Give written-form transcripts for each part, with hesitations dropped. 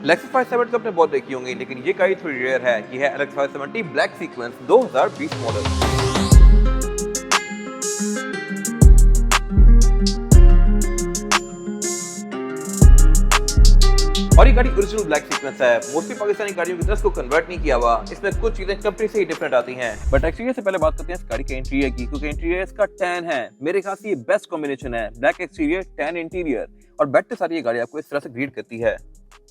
Lexus 570 तो आपने बहुत देखी होंगी, लेकिन ये गाड़ी थोड़ी रेयर है। ये है LX 570 ब्लैक सीक्वेंस 2020 मॉडल। और ये गाड़ी ओरिजिनल ब्लैक सीक्वेंस है। मोस्टली पाकिस्तानी गाड़ियों की तरह को कन्वर्ट नहीं किया हुआ। इसमें कुछ चीजें कंपनी से ही डिफरेंट आती हैं। बट एक्सटीरियर से पहले बात करते हैं इस गाड़ी के इंटीरियर की, क्योंकि इंटीरियर इसका टैन है। मेरे ख्याल से ये बेस्ट कॉम्बिनेशन है, ब्लैक एक्सटीरियर टैन इंटीरियर। और बैठते सारी ये गाड़ी आपको इस तरह से ग्रीट करती है।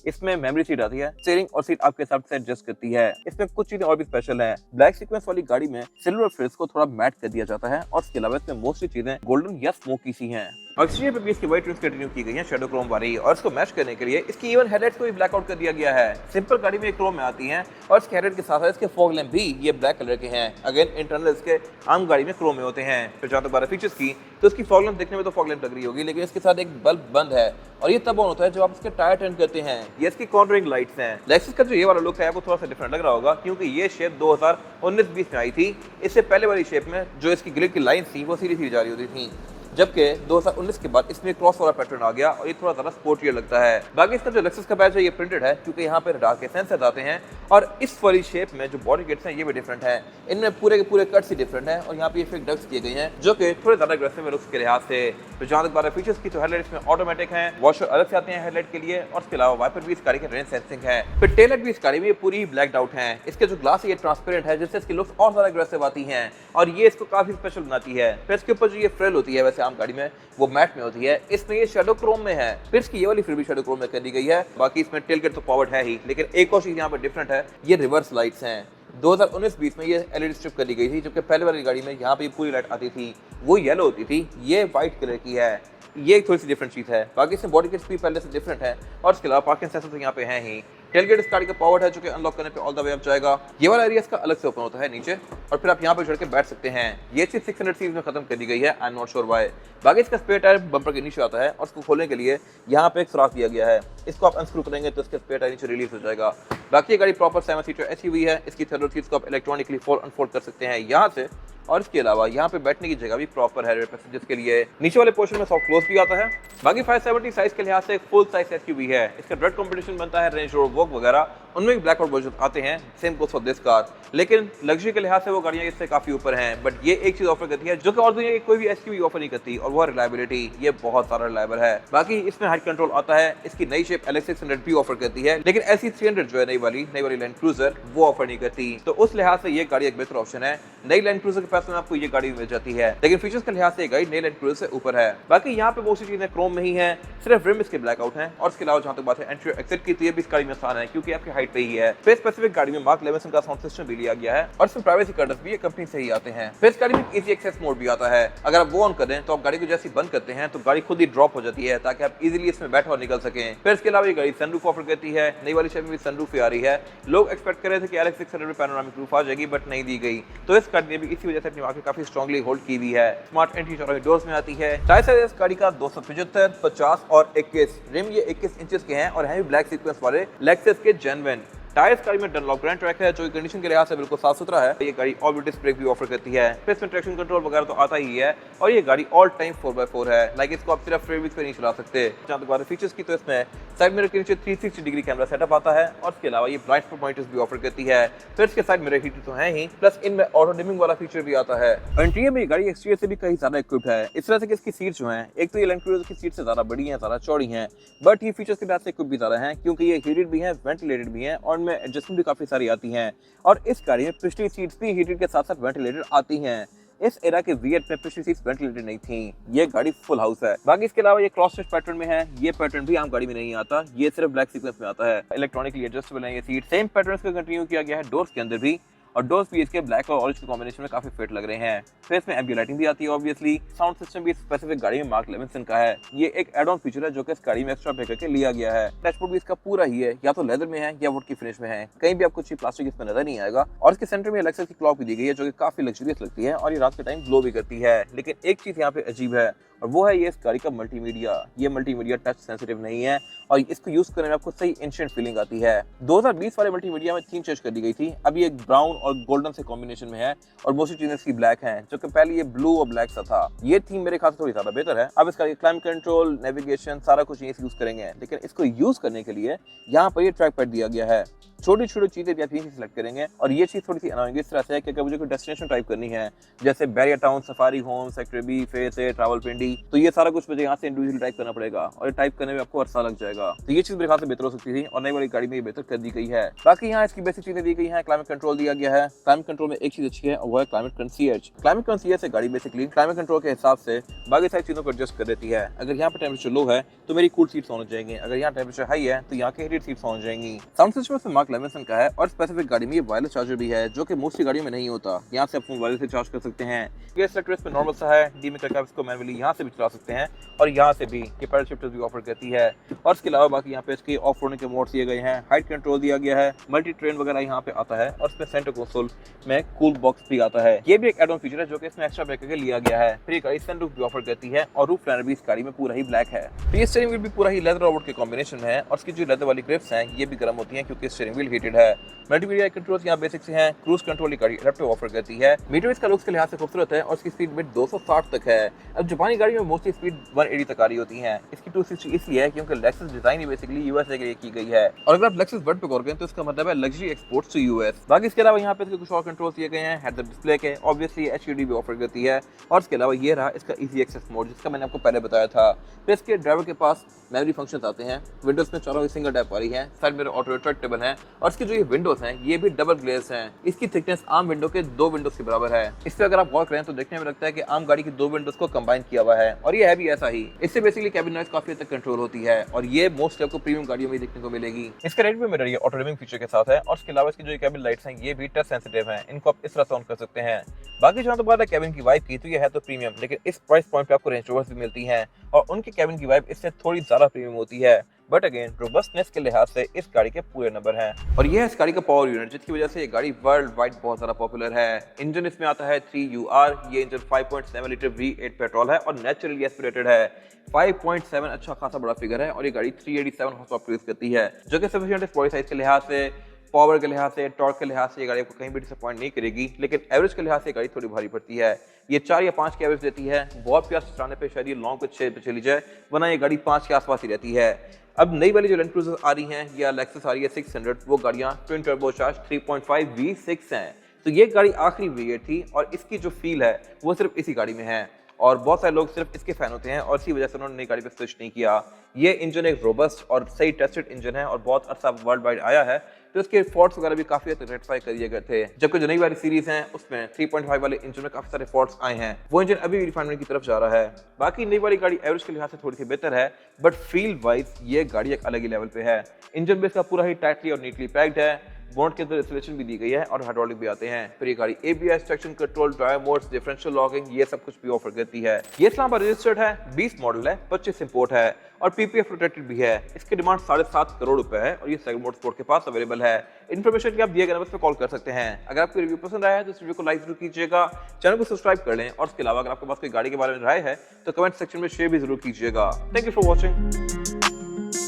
इसमें मेमोरी सीट आती है, स्टीयरिंग और सीट आपके हिसाब से एडजस्ट करती है। इसमें कुछ चीजें और भी स्पेशल हैं। ब्लैक सीक्वेंस वाली गाड़ी में सिल्वर फ्रिल्स को थोड़ा मैट कर दिया जाता है और इसके अलावा इसमें मोस्टली चीजें गोल्डन या स्मोकी सी हैं। एक्सटीरियर पे भी इसकी व्हाइट ट्रिम्स कंटिन्यू की गई है शैडो क्रोम वाली, और इसको मैच करने के लिए इसकी इवन हेडलाइट्स को भी ब्लैक आउट कर दिया गया है। सिंपल गाड़ी में क्रोम में आती हैं और इसके हेडलाइट के साथ साथ इसके फॉग लैंप भी ये ब्लैक कलर के हैं। अगेन इंटरनल इसके आम गाड़ी में क्रोम में होते हैं। फिर जहाँ तक बात फीचर्स की, तो इसकी फॉग लैंप देखने में तो फॉग लैंप लग रही होगी, लेकिन इसके साथ एक बल्ब बंद है और ये तब ऑन होता है जब आप इसके टायर टर्न करते हैं। ये इसकी कॉर्नरिंग लाइट्स हैं। लेक्सस का जो ये वाला लुक है वो थोड़ा सा डिफरेंट लग रहा होगा, क्योंकि ये शेप 2019-20 में आई थी। इससे पहले वाली शेप में जो इसकी ग्रिल की लाइन थी वो सीधी सीधी जा रही होती थी, जबकि 2019 के बाद इसमें क्रॉस वाला पैटर्न आ गया और ये थोड़ा ज़्यादा स्पोर्टियर लगता है। बाकी इसका जो लेक्सस का बैच है ये प्रिंटेड है, क्योंकि यहाँ पे रडार के सेंसर आते हैं। और इस वाली शेप में जो बॉडी किट्स हैं ये भी डिफरेंट है। इनमें पूरे के पूरे कट्स ही डिफरेंट हैं और यहाँ पे ये फिक डक्ट्स किए गए हैं, जो कि थोड़े ज़्यादा अग्रेसिव लुक्स के लिहाज से। तो जहाँ तक बात है फीचर्स की, तो हेडलाइट इसमें ऑटोमेटिक हैं, वॉशर अलग से आते हैं हेडलाइट के लिए, और इसके अलावा वाइपर भी इस गाड़ी के रेन सेंसिंग है। फिर टेल लाइट भी इस गाड़ी में पूरी ब्लैक आउट है। इसके जो ग्लास है ये ट्रांसपेरेंट है, जिससे इसकी लुक्स और ज़्यादा अग्रेसिव आती हैं और ये इसको काफ़ी स्पेशल बनाती है। फिर इसके ऊपर जो ये फ्रिल होती है वैसे आम गाड़ी में वो मैट में होती है, इसमें ये शैडो क्रोम में है। फिर इसकी ये वाली फिर भी शैडो क्रोम में कर दी गई है। बाकी इसमें टेल गेट तो पावर्ड है ही, लेकिन एक और चीज़ यहाँ पर डिफरेंट है, ये रिवर्स लाइट्स हैं। 2019-20 में ये एलईडी स्ट्रिप कर दी गई थी, जबकि पहले वाली गाड़ी में यहाँ पे पूरी लाइट आती थी वो येलो होती थी, ये व्हाइट कलर की है। ये एक थोड़ी सी डिफरेंट चीज़ है। बाकी इसमें बॉडी किट्स भी पहले से डिफरेंट है और इसके अलावा पार्किंग सेंसर तो यहाँ पे हैं ही। टेलगेट इस गाड़ी का पावर्ड है, जो कि अनलॉक करने पे ऑल द वे अप जाएगा। ये वाला एरिया इसका अलग से ओपन होता है नीचे, और फिर आप यहाँ पे चढ़ के बैठ सकते हैं। ये चीज 600 सीरीज में खत्म कर दी गई है, I am not sure why. बाकी इसका स्पेयर टायर बम्पर के नीचे आता है और इसको खोलने के लिए यहाँ पे एक सुराख दिया गया है। इसको आप अनस्क्रू करेंगे तो इसके स्पेयर टायर नीचे रिलीज हो जाएगा। बाकी ये गाड़ी प्रॉपर 7 सीटर एसयूवी है। इसकी थर्ड सीट्स को आप इलेक्ट्रॉनिकली फोल्ड अनफोल्ड कर सकते हैं यहाँ से, और इसके अलावा यहाँ पे बैठने की जगह भी प्रॉपर है पैसेंजर्स के लिए। नीचे वाले पोर्शन में सॉफ्ट क्लोज भी आता है। बाकी 570 साइज के लिहाज से एक फुल साइज एसयूवी है। इसका डायरेक्ट कंपटीशन बनता है रेंज रोवर वोग वगैरह, उनमें भी ब्लैक आउट वर्जन आते हैं, same goes for this car. लेकिन लग्जरी के लिहाज से वो गाड़ियां इससे काफी ऊपर हैं। बट ये एक चीज ऑफर करती है जो कि और दुनिया की कोई भी एसयूवी ऑफर नहीं करती, और वो है रिलायबिलिटी। ये बहुत सारा रिलायबल है। बाकी इसमें हाइट कंट्रोल आता है। इसकी नई शेप LX600 भी ऑफर करती है, लेकिन LC300 जो है नई वाली लैंड क्रूजर वो ऑफर नहीं करती। तो उस लिहाज से ये गाड़ी एक बेहतर ऑप्शन है। नई लैंड क्रूजर के पास में आपको ये गाड़ी मिल जाती है, लेकिन फीचर्स के लिहाज से ये गाड़ी नई लैंड क्रूजर से ऊपर है। बाकी यहाँ पे बहुत सी चीजें क्रोम में ही है, सिर्फ रिम इसके ब्लैक आउट है। और इसके अलावा जहाँ तक बात है एंट्री एक्सिट की, तो ये भी इस गाड़ी में आसान है, क्योंकि आपकी हाइट पे ही है। फिर स्पेसिफिक गाड़ी में मार्क लेविसन का साउंड सिस्टम भी लिया गया है, और इसमें प्राइवेसी कर्टन्स भी ये कंपनी से ही आते हैं। फिर इस गाड़ी में इजी एक्सेस मोड भी आता है। अगर आप वो ऑन कर दें तो आप गाड़ी को जैसे बंद करते हैं तो गाड़ी खुद ही ड्रॉप हो जाती है, ताकि आप इजीली इसमें बैठ और निकल सकें। फिर इसके अलावा ये गाड़ी सनरूफ ऑफर करती है। नई वाली शेप में भी सनरूफ आ रही है। लोग एक्सपेक्ट कर रहे थे कि LX600 में पैनोरामिक रूफ आ जाएगी, बट नहीं दी गई। तो इस गाड़ी ने भी इसी वजह से अपनी मार्केट काफी स्ट्रांगली होल्ड की हुई है। स्मार्ट एंटी चौराहे डोर्स में आती है। टायर साइज इस गाड़ी का 275, 50 और 21। रिम ये 21 इंचेस के हैं और हैं भी ब्लैक सीक्वेंस वाले लेक्सस के जेन्युइन। टायर्स गाड़ी में डनलॉप ग्रैंड ट्रैक है, जो कंडीशन के लिहाज से बिल्कुल साफ सुथरा है। ये गाड़ी ऑल डिस्क ब्रेक भी ऑफर करती है। फिर इसमें ट्रैक्शन कंट्रोल वगैरह तो आता ही है, और ये गाड़ी ऑल टाइम 4x4 है। लाइक इसको आप सिर्फ फ्रीवेज पे नहीं चला सकते। जहाँ तक बात है फीचर्स की, तो इसमें साइड मिरर के नीचे 360 डिग्री कैमरा सेटअप आता है, और इसके अलावा ये ब्लाइंड स्पॉट मॉनिटर्स भी ऑफर करती है। फिर इसके साइड मिरर हीटर तो है ही, प्लस इनमें ऑटो डिमिंग वाला फीचर भी आता है। इंटीरियर में ये गाड़ी एक्सटीरियर से भी कहीं ज्यादा इक्विप्ड है। इस तरह से कि इसकी सीट जो है, एक तो ये लैंड क्रूजर की सीट से ज्यादा बड़ी है, ज्यादा चौड़ी है, बट ये फीचर्स के लिहाज से इक्विप भी ज्यादा है, क्योंकि ये हीटेड भी है, वेंटिलेटेड भी है, और इनमें एडजस्टमेंट भी काफी सारी आती हैं। और इस गाड़ी में पिछली सीट्स भी हीटेड के साथ साथ वेंटिलेटेड आती हैं। इस एरा के V8 में पिछली सीट्स वेंटिलेटेड नहीं थी। ये गाड़ी फुल हाउस है। बाकी इसके अलावा ये क्रॉस स्टिच पैटर्न में है। ये पैटर्न भी आम गाड़ी में नहीं आता, ये सिर्फ ब्लैक सीक्वेंस में आता है। इलेक्ट्रॉनिकली एडजस्टेबल है ये सीट। सेम पैटर्न्स को कंटिन्यू किया गया है डोर्स के अंदर भी, और डोर्स भी इसके ब्लैक और ऑरेंज के कॉम्बिनेशन में काफी फिट लग रहे हैं। फिर इसमें एम्बिएंट लाइटिंग भी आती है ऑब्वियसली। साउंड सिस्टम भी स्पेसिफिक गाड़ी में मार्क लेविसन का है। ये एक एड ऑन फीचर है जो कि इस गाड़ी में एक्स्ट्रा पे करके लिया गया है। डैशबोर्ड भी इसका पूरा ही है, या तो लेदर में है या वुड की फिनिश में है। कहीं भी आपको चीप प्लास्टिक इसमें नजर नहीं आएगा। और इसके सेंटर में लेक्सस की क्लॉक भी दी गई है, जो कि काफी लग्जरियस लगती है और ये रात के टाइम ग्लो भी करती है। लेकिन एक चीज यहाँ पे अजीब है, और वो है ये इस गाड़ी का मल्टीमीडिया। ये मल्टीमीडिया टच सेंसिटिव नहीं है और इसको यूज करने में आपको सही एंशिएंट फीलिंग आती है। 2020 वाले मल्टीमीडिया में थीम चेंज कर दी गई थी, अब ये ब्राउन और गोल्डन से कॉम्बिनेशन में है और मोस्टली चीजें इसकी ब्लैक हैं, जो कि पहले ये ब्लू और ब्लैक सा था। ये थीम मेरे ख्याल से थोड़ी ज्यादा बेहतर है। अब इसका क्लाइमेट कंट्रोल, नेविगेशन सारा कुछ ये यूज करेंगे, लेकिन इसको यूज करने के लिए यहाँ पर ये ट्रैक पैड दिया गया है। छोटी छोटी चीजें भी आप यहीं से सिलेक्ट करेंगे और ये चीज थोड़ी सी अनोइंग इस तरह से है कि अगर मुझे कोई डेस्टिनेशन टाइप करनी है, जैसे Bahria town, safari home, sector B, phase A, Rawalpindi, तो ये सारा कुछ मुझे यहाँ से इंडिविजुअली टाइप करना पड़ेगा और ये टाइप करने में आपको अरसा लग जाएगा। तो ये चीज मेरे ख्याल से बेहतर हो सकती थी और नई वाली गाड़ी में ये बेहतर कर दी गई है। बाकी यहाँ इसकी बेसिक चीजें दी गई है। क्लाइमेट कंट्रोल दिया गया है। क्लाइमेट कंट्रोल में एक चीज अच्छी है और वो है क्लाइमेट कंसीयर्ज। क्लाइमेट कंसीयर्ज से गाड़ी बेसिकली क्लाइमेट कंट्रोल के हिसाब से बाकी सारी चीजों को एडजस्ट कर देती है। अगर यहाँ पे टेम्परेचर लो है तो मेरी कूल सीट्स ऑन हो जाएंगी, अगर यहाँ टेम्परेचर हाई है तो यहाँ के हीटेड सीट्स ऑन हो जाएंगी। साउंड सिस्टम से मार्क लेविसन का है और स्पेसिफिक गाड़ी में ये वायरलेस चार्जर भी है, जो कि मोस्टली गाड़ियों में नहीं होता। यहाँ से आप फोन वायरलेस से चार्ज कर सकते हैं। ये सेलेक्टर इस पे नॉर्मल सा है, डी में करके आप इसको मैनुअली यहाँ से भी चला सकते हैं और यहाँ से भी ये पैडल शिफ्टर्स भी ऑफर करती है। और इसके अलावा बाकी यहाँ पे इसके ऑफ रोडिंग के मोड्स दिए गए हैं, हाइट कंट्रोल दिया गया है, मल्टी ट्रेन वगैरह यहाँ पे आता है और इसमें सेंटर कंसोल में कूल बॉक्स भी आता है। ये भी एक एड ऑन फीचर है जो कि इसमें एक्स्ट्रा ब्रेक करके लिया गया है। फिर ये गाड़ी सनरूफ भी ऑफर करती है और रूफ लाइनर भी इस गाड़ी में पूरा ही ब्लैक है। तो ये स्टीयरिंग व्हील भी पूरा ही लेदर और वुड के कॉम्बिनेशन है और इसकी जो लेदर वाली ग्रिप्स हैं ये भी गर्म होती हैं क्योंकि स्टीयरिंग व्हील हीटेड है। मल्टीमीडिया कंट्रोल्स यहाँ बेसिक से हैं। क्रूज कंट्रोल गाड़ी एडेप्टिव ऑफर करती है। मीटर इसका लुक्स के लिहाज से खूबसूरत है और इसकी स्पीड लिमिट 260 तक है। अब जापानी गाड़ी में मोस्टली स्पीड 180 तक आ रही होती है, इसकी 260 इसलिए है क्योंकि लेक्सस डिजाइन ही बेसिकली यूएसए के लिए की गई है और अगर आप लेक्सस वर्ड पे गौर करें तो इसका मतलब है लग्जरी एक्सपोर्ट्स टू यूएस। बाकी इसके अलावा यहाँ पे इसके कुछ और कंट्रोल्स दिए गए हैं। हेड अप डिस्प्ले के ऑब्वियसली एचयूडी भी ऑफर करती है और इसके अलावा ये रहा इसका इजी एक्सेस मोड जिसका मैंने आपको पहले बताया था। फिर इसके ड्राइवर के पास मेमोरी फंक्शंस आते हैं। विंडोज में चारों सिंगल टैप वाली है, साइड मिरर ऑटो रिट्रैक्टेबल है और इसकी जो ये विंडोज हैं ये भी डबल ग्लेज हैं। इसकी थिकनेस आम विंडो के 2 विंडोज के बराबर है। इस पे अगर आप गौर करें तो देखने में लगता है कि आम गाड़ी की 2 विंडोज को कंबाइन किया हुआ है और ये है भी ऐसा ही। इससे बेसिकली कैबिन नॉइज काफी हद तक कंट्रोल होती है और ये मोस्ट आपको प्रीमियम गाड़ियों में देखने को मिलेगी। इसका रेड में मिरर ये ऑटो डिमिंग फीचर के साथ है और इसके अलावा इसकी जो कैबिन लाइट्स हैं ये भी टच सेंसिटिव हैं, इनको आप इस तरह से ऑन कर सकते हैं। बाकी जहाँ तो बात है कैबिन की वाइब की तो ये है तो प्रीमियम, लेकिन इस प्राइस पॉइंट पे आपको रेंज रोवर्स भी मिलती हैं और उनकी कैबिन की वाइब इससे थोड़ी ज्यादा प्रीमियम होती है। बट अगेन रोबस्टनेस के लिहाज से इस गाड़ी के पूरे नंबर हैं और ये है इस गाड़ी का पावर यूनिट जिसकी वजह से ये गाड़ी वर्ल्ड वाइड बहुत ज्यादा पॉपुलर है। इंजन इसमें आता है 3UR। ये इंजन 5.7 लीटर V8 पेट्रोल है और नेचुरली एस्पिरेटेड है। 5.7 अच्छा खासा बड़ा फिगर है और ये गाड़ी 387 हॉर्स पावर प्रोड्यूस करती है, जो कि सफिशिएंट है बॉडी साइज के लिहाज से, पावर के लिहाज से, टॉर्क के लिहाज से ये गाड़ी आपको कहीं भी डिसअपॉइंट नहीं करेगी। लेकिन एवरेज के लिहाज से गाड़ी थोड़ी भारी पड़ती है। ये 4 या 5 की एवरेज देती है। बहुत प्यास चलाने पे शायद ये लॉन्ग पे 6 पे चली जाए, वरना ये गाड़ी 5 के आसपास ही रहती है। अब नई वाली जो लैंड क्रूजर आ रही हैं या लेक्सस आ रही है 600, वो गाड़ियाँ ट्विन टर्बोचार्ज 3.5 V6 हैं। तो ये गाड़ी आखिरी V8 थी और इसकी जो फील है वो सिर्फ इसी गाड़ी में है और बहुत सारे लोग सिर्फ इसके फैन होते हैं और इसी वजह से उन्होंने नई गाड़ी पे स्विच नहीं किया। ये इंजन एक रोबस्ट और सही टेस्टेड इंजन है और बहुत अरसा वर्ल्ड वाइड आया है, तो इसके फॉल्ट्स वगैरह भी काफी हद तक रेक्टिफाई कर दिए गए थे। जबकि जो नई वाली सीरीज हैं उसमें 3.5 वाले इंजन में काफी सारे फॉल्ट्स आए हैं, वो इंजन अभी भी रिफाइनमेंट की तरफ जा रहा है। बाकी नई वाली गाड़ी एवरेज के लिहाज से थोड़ी सी बेहतर है, बट फील वाइज ये गाड़ी एक अलग ही लेवल पे है। इंजन भी इसका पूरा ही टाइटली और नीटली पैक्ड है। बोनट के अंदर इंसुलेशन भी दी गई है और हाइड्रोलिक भी आते हैं। फिर ये गाड़ी ABS, traction control, drive modes, differential locking ये सब कुछ भी ऑफर करती है। ये इस्लामाबाद रजिस्टर्ड है, 20 मॉडल है, 25 इंपोर्ट है और PPF प्रोटेक्टेड भी है। इसकी डिमांड 7.5 करोड़ रुपए है और ये सेगमेंट मोटरस्पोर्ट के पास अवेलेबल है। इन्फॉर्मेशन के आप दिए गए नंबर पर कॉल कर सकते हैं। अगर आपको रिव्यू पसंद आया है तो इस वीडियो को लाइक जरूर कीजिएगा, चैनल को सब्सक्राइब कर लें और इसके अलावा अगर आपके पास कोई गाड़ी के बारे में राय है तो कमेंट सेक्शन में शेयर भी जरूर कीजिएगा। Thank you for watching.